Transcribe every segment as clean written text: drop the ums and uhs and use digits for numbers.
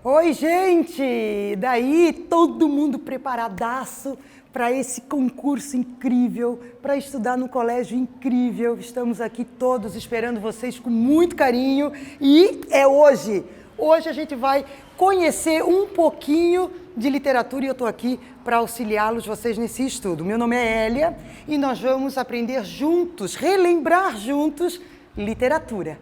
Oi, gente! Daí, todo mundo preparadaço para esse concurso incrível, para estudar no colégio incrível. Estamos aqui todos esperando vocês com muito carinho e é hoje. Hoje a gente vai conhecer um pouquinho de literatura e eu estou aqui para auxiliá-los, vocês, nesse estudo. Meu nome é Hélia e nós vamos aprender juntos, relembrar juntos literatura.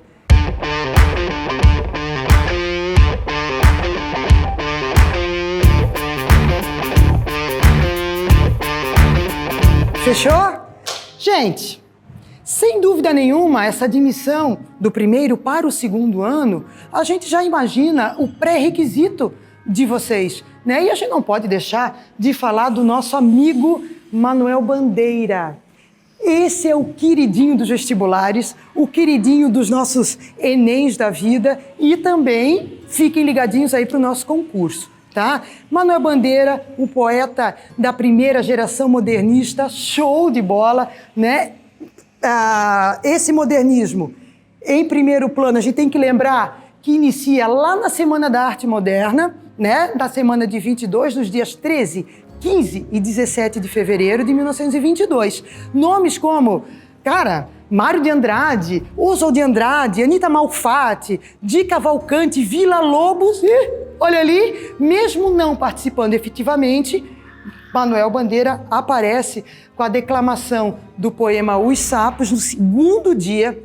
Fechou? Gente, sem dúvida nenhuma, essa admissão do primeiro para o segundo ano, a gente já imagina o pré-requisito de vocês, né? E a gente não pode deixar de falar do nosso amigo Manuel Bandeira. Esse é o queridinho dos vestibulares, o queridinho dos nossos Enems da vida e também fiquem ligadinhos aí para o nosso concurso. Tá? Manuel Bandeira, um poeta da primeira geração modernista, show de bola, né? Esse modernismo, em primeiro plano, a gente tem que lembrar que inicia lá na Semana da Arte Moderna, né? Da semana de 22, nos dias 13, 15 e 17 de fevereiro de 1922. Nomes como, Mário de Andrade, Oswald de Andrade, Anita Malfatti, Di Cavalcanti, Villa-Lobos e, olha ali, mesmo não participando efetivamente, Manuel Bandeira aparece com a declamação do poema Os Sapos no segundo dia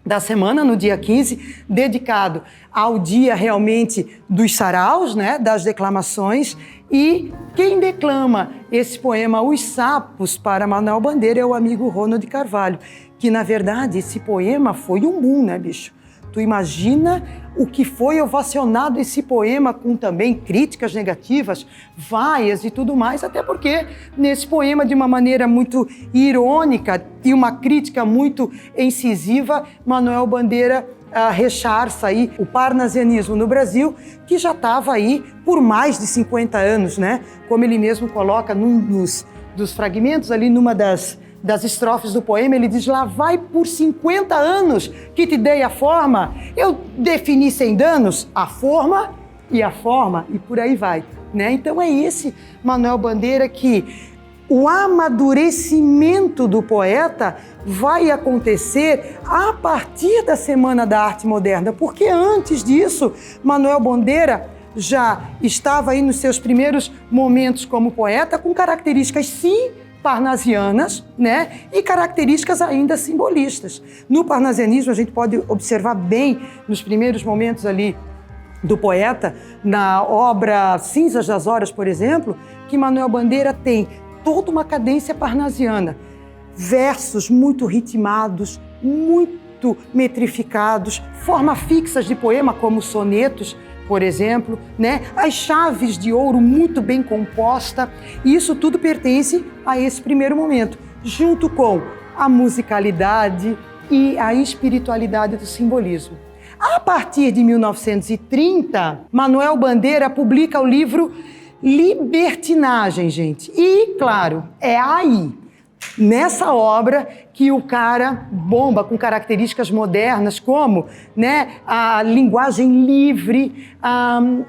da semana, no dia 15, dedicado ao dia realmente dos saraus, né, das declamações. E quem declama esse poema Os Sapos para Manuel Bandeira é o amigo Ronald Carvalho, que na verdade esse poema foi um boom, né, bicho? Tu imagina o que foi ovacionado esse poema com também críticas negativas, vaias e tudo mais, até porque nesse poema, de uma maneira muito irônica e uma crítica muito incisiva, Manuel Bandeira recharça aí o parnasianismo no Brasil, que já estava aí por mais de 50 anos, né? Como ele mesmo coloca num dos fragmentos ali, numa das estrofes do poema, ele diz: lá vai por 50 anos que te dei a forma, eu defini sem danos a forma, e por aí vai, né? Então é esse Manuel Bandeira que o amadurecimento do poeta vai acontecer a partir da Semana da Arte Moderna, porque antes disso, Manuel Bandeira já estava aí nos seus primeiros momentos como poeta, com características, sim, parnasianas, né? E características ainda simbolistas. No parnasianismo, a gente pode observar bem, nos primeiros momentos ali do poeta, na obra Cinzas das Horas, por exemplo, que Manuel Bandeira tem toda uma cadência parnasiana. Versos muito ritmados, muito metrificados, formas fixas de poema, como sonetos, por exemplo, né? As chaves de ouro muito bem composta, e isso tudo pertence a esse primeiro momento, junto com a musicalidade e a espiritualidade do simbolismo. A partir de 1930, Manuel Bandeira publica o livro Libertinagem, gente. E, claro, é aí, nessa obra, que o cara bomba com características modernas, como, né, a linguagem livre,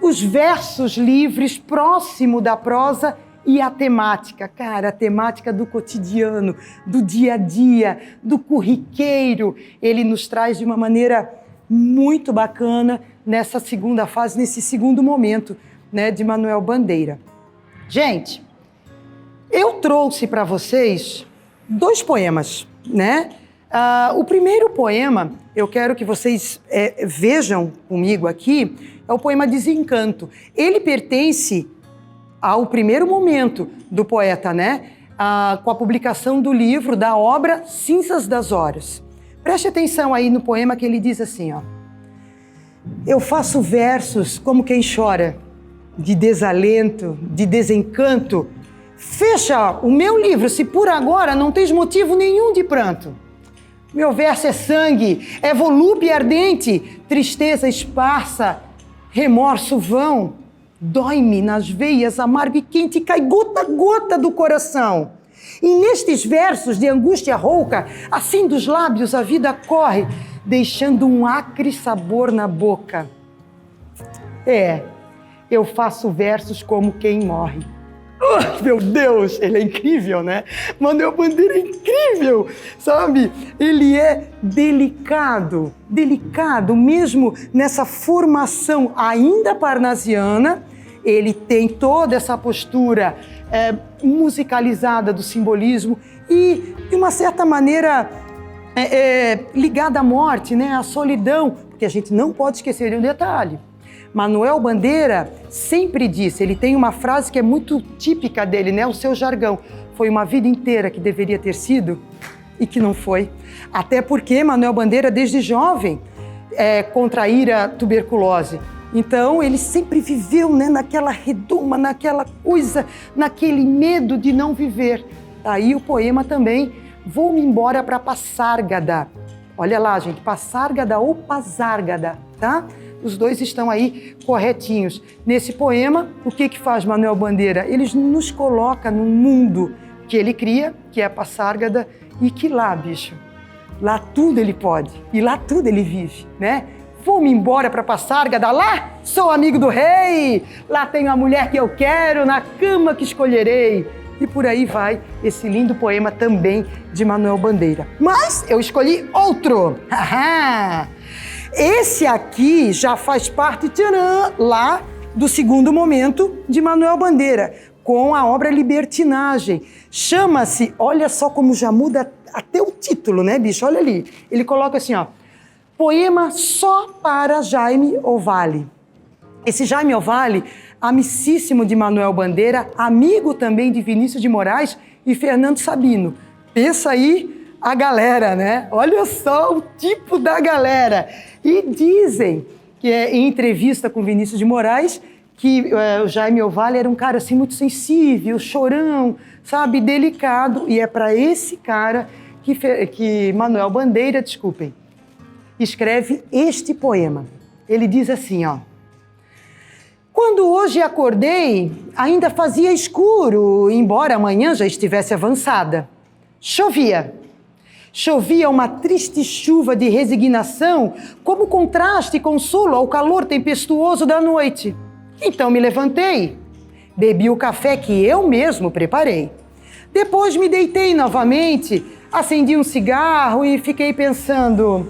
os versos livres, próximo da prosa, e a temática, a temática do cotidiano, do dia a dia, do corriqueiro, ele nos traz de uma maneira muito bacana nessa segunda fase, nesse segundo momento, né, de Manuel Bandeira. Gente, eu trouxe para vocês 2 poemas, né? O primeiro poema, eu quero que vocês vejam comigo aqui, é o poema Desencanto. Ele pertence ao primeiro momento do poeta, né? Com a publicação do livro, da obra Cinzas das Horas. Preste atenção aí no poema que ele diz assim, ó: eu faço versos como quem chora, de desalento, de desencanto. Fecha o meu livro se por agora não tens motivo nenhum de pranto. Meu verso é sangue, é volúpia ardente, tristeza esparsa, remorso vão. Dói-me nas veias, amargo e quente, cai gota a gota do coração. E nestes versos de angústia rouca, assim dos lábios a vida corre, deixando um acre sabor na boca. eu faço versos como quem morre. Oh, meu Deus, ele é incrível, né? Manuel Bandeira é incrível, sabe? Ele é delicado, mesmo nessa formação ainda parnasiana, ele tem toda essa postura musicalizada do simbolismo e, de uma certa maneira, ligada à morte, né? À solidão, porque a gente não pode esquecer de um detalhe. Manuel Bandeira sempre disse, ele tem uma frase que é muito típica dele, né? O seu jargão. Foi uma vida inteira que deveria ter sido e que não foi. Até porque Manuel Bandeira, desde jovem, contraíra tuberculose. Então, ele sempre viveu, né, naquela redoma, naquela coisa, naquele medo de não viver. Daí o poema também, Vou-me embora para Passárgada. Olha lá, gente, Passárgada ou Pasárgada, tá? Os dois estão aí corretinhos. Nesse poema, o que faz Manuel Bandeira? Ele nos coloca num mundo que ele cria, que é a Passárgada, e que lá, bicho, lá tudo ele pode, e lá tudo ele vive, né? Vou-me embora para Passárgada, lá sou amigo do rei, lá tenho a mulher que eu quero, na cama que escolherei. E por aí vai esse lindo poema também de Manuel Bandeira. Mas eu escolhi outro. Esse aqui já faz parte, tcharam, lá do segundo momento de Manuel Bandeira, com a obra Libertinagem. Chama-se, olha só como já muda até o título, né, bicho? Olha ali. Ele coloca assim, ó, Poema só para Jaime Ovalle. Esse Jaime Ovalle, amicíssimo de Manuel Bandeira, amigo também de Vinícius de Moraes e Fernando Sabino. Pensa aí a galera, né? Olha só o tipo da galera. E dizem que em entrevista com Vinícius de Moraes que o Jaime Ovalle era um cara assim muito sensível, chorão, sabe, delicado. E é para esse cara que Manuel Bandeira, escreve este poema. Ele diz assim, ó. Quando hoje acordei, ainda fazia escuro, embora a manhã já estivesse avançada. Chovia. Chovia uma triste chuva de resignação, como contraste e consolo ao calor tempestuoso da noite. Então me levantei, bebi o café que eu mesmo preparei. Depois me deitei novamente, acendi um cigarro e fiquei pensando,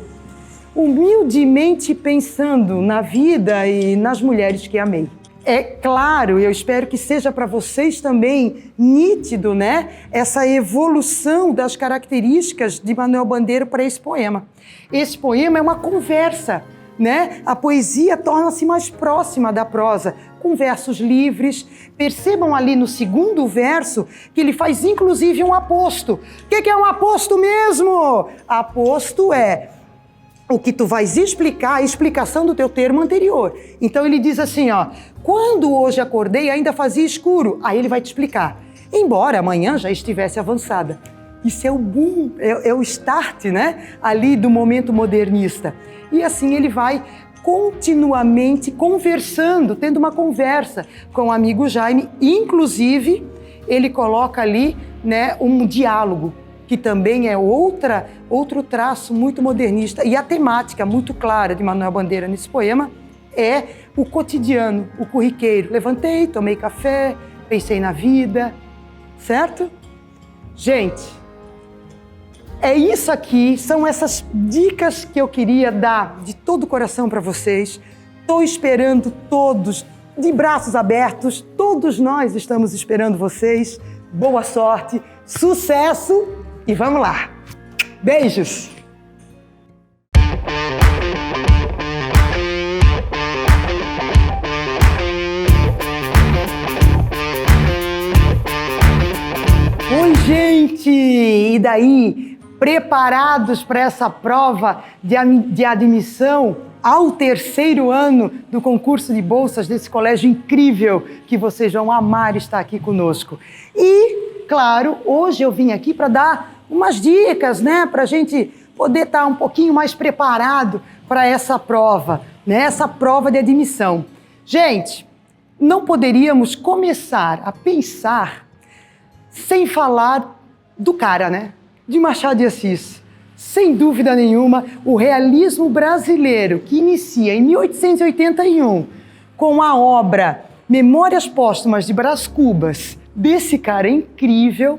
humildemente pensando na vida e nas mulheres que amei. É claro, eu espero que seja para vocês também nítido, né? Essa evolução das características de Manuel Bandeira para esse poema. Esse poema é uma conversa, né? A poesia torna-se mais próxima da prosa, com versos livres. Percebam ali no segundo verso que ele faz inclusive um aposto. O que é um aposto mesmo? Aposto é o que tu vais explicar, a explicação do teu termo anterior. Então ele diz assim, ó, quando hoje acordei ainda fazia escuro. Aí ele vai te explicar, embora amanhã já estivesse avançada. Isso é o boom, é o start, né? Ali do momento modernista. E assim ele vai continuamente conversando, tendo uma conversa com o amigo Jaime. Inclusive, ele coloca ali, né, um diálogo, que também é outro traço muito modernista. E a temática muito clara de Manuel Bandeira nesse poema é o cotidiano, o corriqueiro. Levantei, tomei café, pensei na vida, certo? Gente, é isso aqui, são essas dicas que eu queria dar de todo o coração para vocês. Estou esperando todos, de braços abertos, todos nós estamos esperando vocês. Boa sorte, sucesso! E vamos lá. Beijos! Oi, gente! E daí? Preparados para essa prova de admissão ao terceiro ano do concurso de bolsas desse colégio incrível que vocês vão amar estar aqui conosco. E, claro, hoje eu vim aqui para dar umas dicas, né, para a gente poder estar um pouquinho mais preparado para essa prova, né, essa prova de admissão. Gente, não poderíamos começar a pensar sem falar do cara, né, de Machado de Assis. Sem dúvida nenhuma, o realismo brasileiro, que inicia em 1881 com a obra Memórias Póstumas de Brás Cubas, desse cara incrível,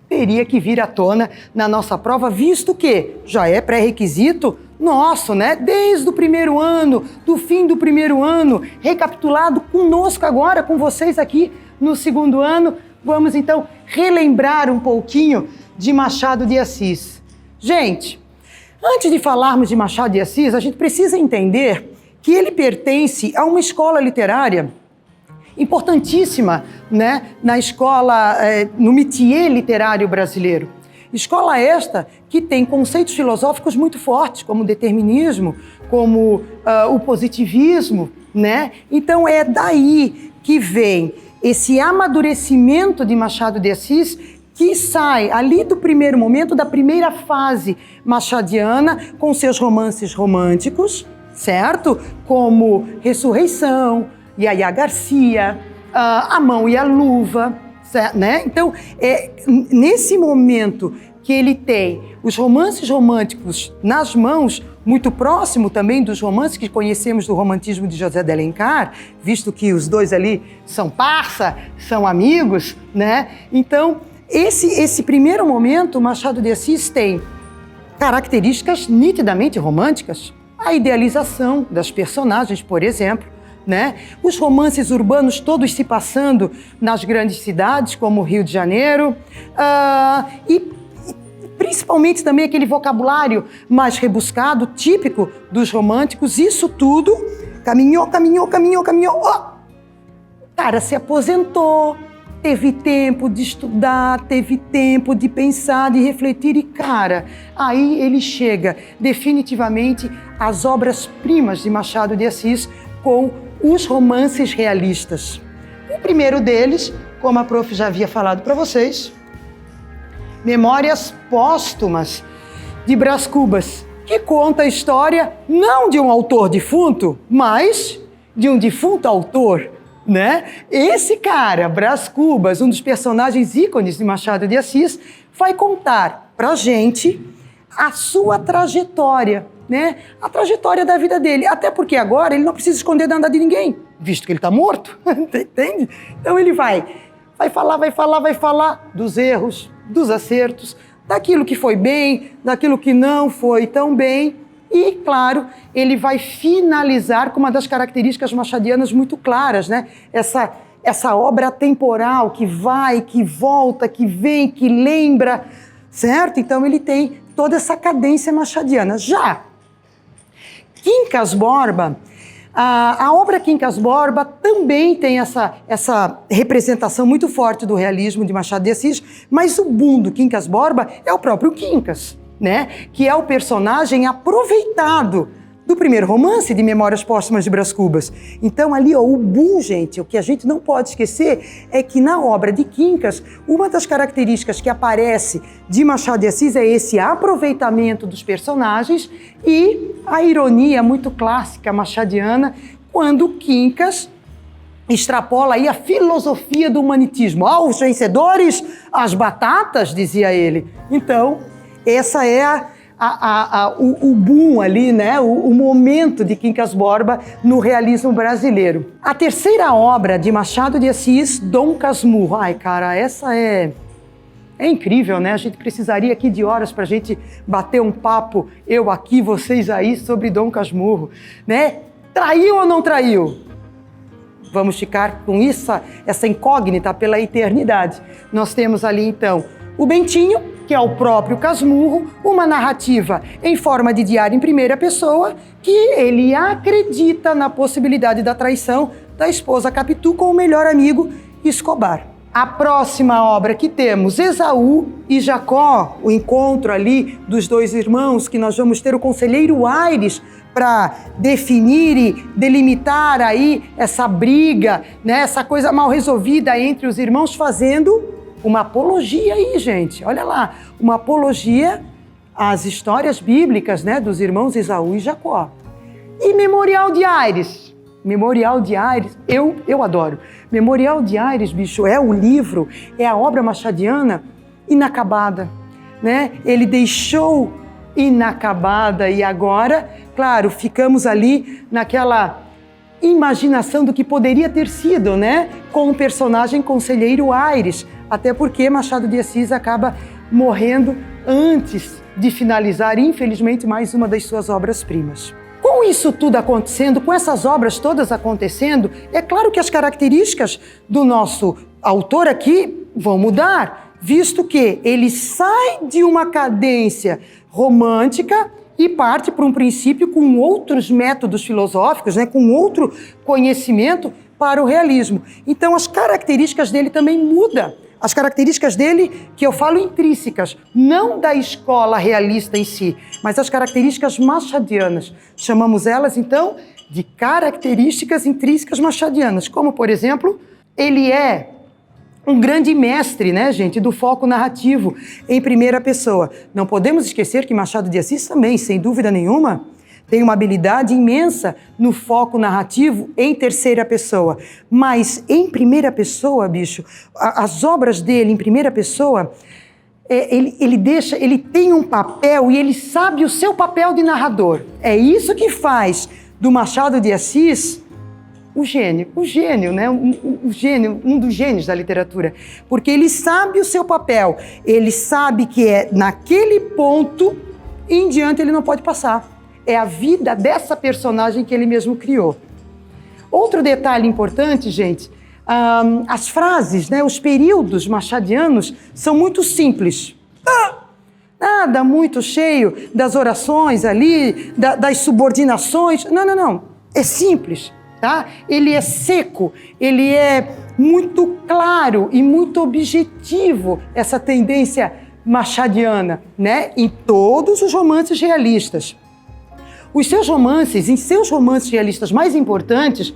teria que vir à tona na nossa prova, visto que já é pré-requisito nosso, né? Desde o primeiro ano, do fim do primeiro ano, recapitulado conosco agora, com vocês aqui no segundo ano. Vamos então relembrar um pouquinho de Machado de Assis. Gente, antes de falarmos de Machado de Assis, a gente precisa entender que ele pertence a uma escola literária importantíssima, né, na escola, no métier literário brasileiro. Escola esta que tem conceitos filosóficos muito fortes, como o determinismo, como o positivismo, né? Então é daí que vem esse amadurecimento de Machado de Assis, que sai ali do primeiro momento, da primeira fase machadiana, com seus romances românticos, certo? Como Ressurreição, Yaya Garcia, A Mão e a Luva, certo, né? Então, nesse momento que ele tem os romances românticos nas mãos, muito próximo também dos romances que conhecemos do romantismo de José de Alencar, visto que os dois ali são parça, são amigos, né? Então, esse primeiro momento, Machado de Assis tem características nitidamente românticas. A idealização das personagens, por exemplo, né? Os romances urbanos todos se passando nas grandes cidades, como o Rio de Janeiro, e principalmente também aquele vocabulário mais rebuscado, típico dos românticos. Isso tudo caminhou. O cara se aposentou, teve tempo de estudar, teve tempo de pensar, de refletir e, cara, aí ele chega definitivamente às obras-primas de Machado de Assis com os romances realistas. O primeiro deles, como a prof já havia falado para vocês, Memórias Póstumas de Brás Cubas, que conta a história não de um autor defunto, mas de um defunto autor, né? Esse cara, Brás Cubas, um dos personagens ícones de Machado de Assis, vai contar pra gente a sua trajetória, né? A trajetória da vida dele. Até porque agora ele não precisa esconder nada de ninguém, visto que ele está morto, entende? Então ele vai falar dos erros, dos acertos, daquilo que foi bem, daquilo que não foi tão bem. E, claro, ele vai finalizar com uma das características machadianas muito claras, né? Essa obra temporal que vai, que volta, que vem, que lembra, certo? Então ele tem toda essa cadência machadiana. Já Quincas Borba, a obra Quincas Borba também tem essa representação muito forte do realismo de Machado de Assis, mas o boom do Quincas Borba é o próprio Quincas, né? Que é o personagem aproveitado do primeiro romance de Memórias Póstumas de Brás Cubas. Então ali, ó, o boom, gente, o que a gente não pode esquecer é que na obra de Quincas, uma das características que aparece de Machado de Assis é esse aproveitamento dos personagens e a ironia muito clássica machadiana, quando Quincas extrapola aí a filosofia do humanitismo. Aos vencedores, as batatas, dizia ele. Então, essa é o boom ali, né? O momento de Quincas Borba no realismo brasileiro. A terceira obra de Machado de Assis, Dom Casmurro. Ai, cara, essa é incrível, né? A gente precisaria aqui de horas para a gente bater um papo, eu aqui, vocês aí, sobre Dom Casmurro, né? Traiu ou não traiu? Vamos ficar com essa incógnita pela eternidade. Nós temos ali, então, o Bentinho, que é o próprio Casmurro, uma narrativa em forma de diário em primeira pessoa, que ele acredita na possibilidade da traição da esposa Capitu com o melhor amigo Escobar. A próxima obra que temos, Esaú e Jacó, o encontro ali dos dois irmãos, que nós vamos ter o conselheiro Aires para definir e delimitar aí essa briga, né, essa coisa mal resolvida entre os irmãos, fazendo uma apologia aí, gente. Olha lá, uma apologia às histórias bíblicas, né, dos irmãos Esaú e Jacó. E Memorial de Aires. Memorial de Aires, eu adoro. Memorial de Aires, bicho, é o livro, é a obra machadiana inacabada, né? Ele deixou inacabada e agora, claro, ficamos ali naquela imaginação do que poderia ter sido, né? Com o personagem Conselheiro Aires, até porque Machado de Assis acaba morrendo antes de finalizar, infelizmente, mais uma das suas obras-primas. Com isso tudo acontecendo, com essas obras todas acontecendo, é claro que as características do nosso autor aqui vão mudar, visto que ele sai de uma cadência romântica e parte para um princípio com outros métodos filosóficos, né, com outro conhecimento para o realismo. Então as características dele também mudam. As características dele, que eu falo intrínsecas, não da escola realista em si, mas as características machadianas. Chamamos elas, então, de características intrínsecas machadianas, como, por exemplo, ele é um grande mestre, né, gente, do foco narrativo em primeira pessoa. Não podemos esquecer que Machado de Assis também, sem dúvida nenhuma, tem uma habilidade imensa no foco narrativo em terceira pessoa. Mas em primeira pessoa, bicho, as obras dele em primeira pessoa, ele tem um papel e ele sabe o seu papel de narrador. É isso que faz do Machado de Assis o gênio, né? O gênio, um dos gênios da literatura. Porque ele sabe o seu papel, ele sabe que é naquele ponto em diante ele não pode passar. É a vida dessa personagem que ele mesmo criou. Outro detalhe importante, gente, as frases, né, os períodos machadianos são muito simples. Nada muito cheio das orações ali, das subordinações. Não. É simples, tá? Ele é seco, ele é muito claro e muito objetivo, essa tendência machadiana, né? Em todos os romances realistas. Em seus romances realistas mais importantes,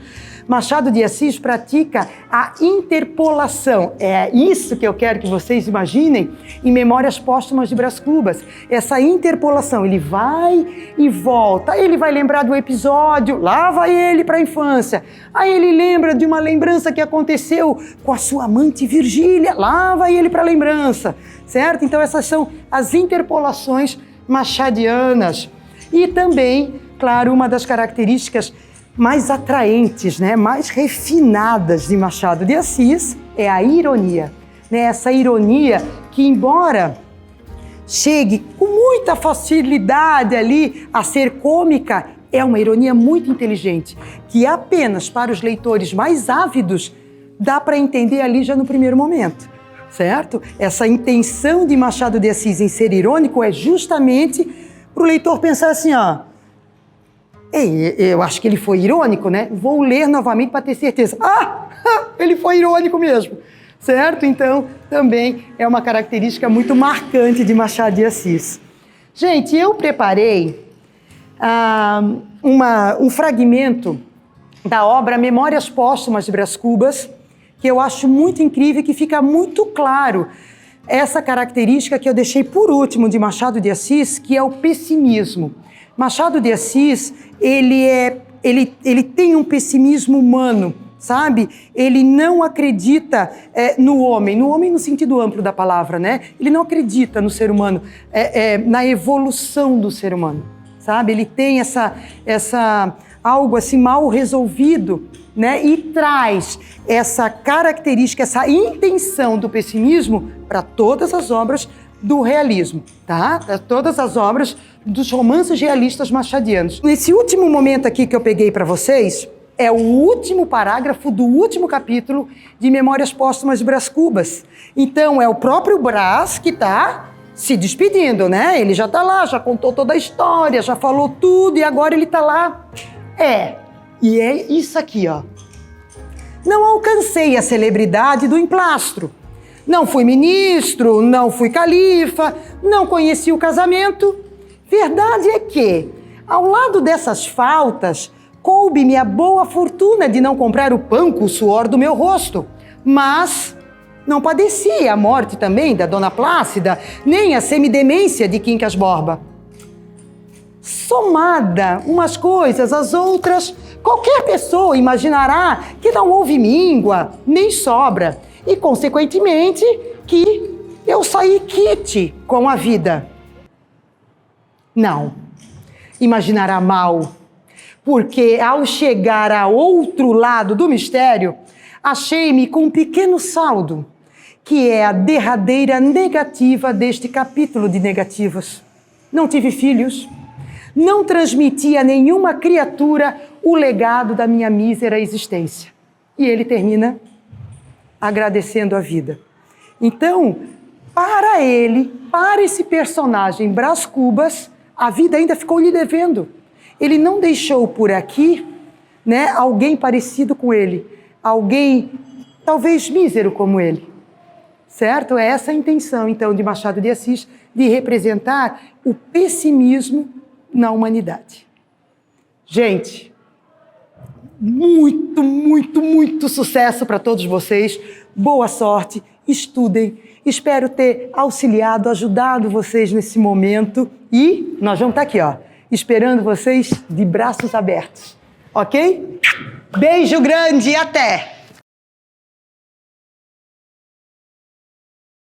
Machado de Assis pratica a interpolação. É isso que eu quero que vocês imaginem em Memórias Póstumas de Brás Cubas. Essa interpolação, ele vai e volta. Ele vai lembrar do episódio, lá vai ele para a infância. Aí ele lembra de uma lembrança que aconteceu com a sua amante Virgília, lá vai ele para a lembrança, certo? Então essas são as interpolações machadianas. E também, claro, uma das características mais atraentes, né, mais refinadas de Machado de Assis é a ironia. Né? Essa ironia que, embora chegue com muita facilidade ali a ser cômica, é uma ironia muito inteligente, que apenas para os leitores mais ávidos dá para entender ali já no primeiro momento, certo? Essa intenção de Machado de Assis em ser irônico é justamente para o leitor pensar assim, eu acho que ele foi irônico, né? Vou ler novamente para ter certeza. Ele foi irônico mesmo, certo? Então, também é uma característica muito marcante de Machado de Assis. Gente, eu preparei um fragmento da obra Memórias Póstumas de Brás Cubas, que eu acho muito incrível e que fica muito claro essa característica que eu deixei por último de Machado de Assis, que é o pessimismo. Machado de Assis, ele tem um pessimismo humano, sabe? Ele não acredita no homem no sentido amplo da palavra, né? Ele não acredita no ser humano, na evolução do ser humano, sabe? Ele tem essa algo assim mal resolvido, né? E traz essa característica, essa intenção do pessimismo para todas as obras do realismo, tá? Todas as obras dos romances realistas machadianos. Nesse último momento aqui que eu peguei para vocês, é o último parágrafo do último capítulo de Memórias Póstumas de Brás Cubas. Então, é o próprio Brás que está se despedindo, né? Ele já está lá, já contou toda a história, já falou tudo e agora ele está lá. E é isso aqui, ó. Não alcancei a celebridade do emplastro. Não fui ministro, não fui califa, não conheci o casamento. Verdade é que, ao lado dessas faltas, coube-me a boa fortuna de não comprar o pão com o suor do meu rosto. Mas não padeci a morte também da Dona Plácida, nem a semidemência de Quincas Borba. Somada umas coisas às outras, qualquer pessoa imaginará que não houve míngua, nem sobra, e, consequentemente, que eu saí quite com a vida. Não, imaginará mal, porque ao chegar ao outro lado do mistério, achei-me com um pequeno saldo, que é a derradeira negativa deste capítulo de negativas. Não tive filhos, não transmiti a nenhuma criatura o legado da minha mísera existência. E ele termina agradecendo a vida. Então, para ele, para esse personagem Brás Cubas, a vida ainda ficou lhe devendo. Ele não deixou por aqui, né, alguém parecido com ele, alguém talvez mísero como ele. Certo? É essa a intenção, então, de Machado de Assis, de representar o pessimismo na humanidade. Gente, muito sucesso para todos vocês. Boa sorte, estudem. Espero ter auxiliado, ajudado vocês nesse momento. E nós vamos estar aqui, ó, esperando vocês de braços abertos. Ok? Beijo grande e até!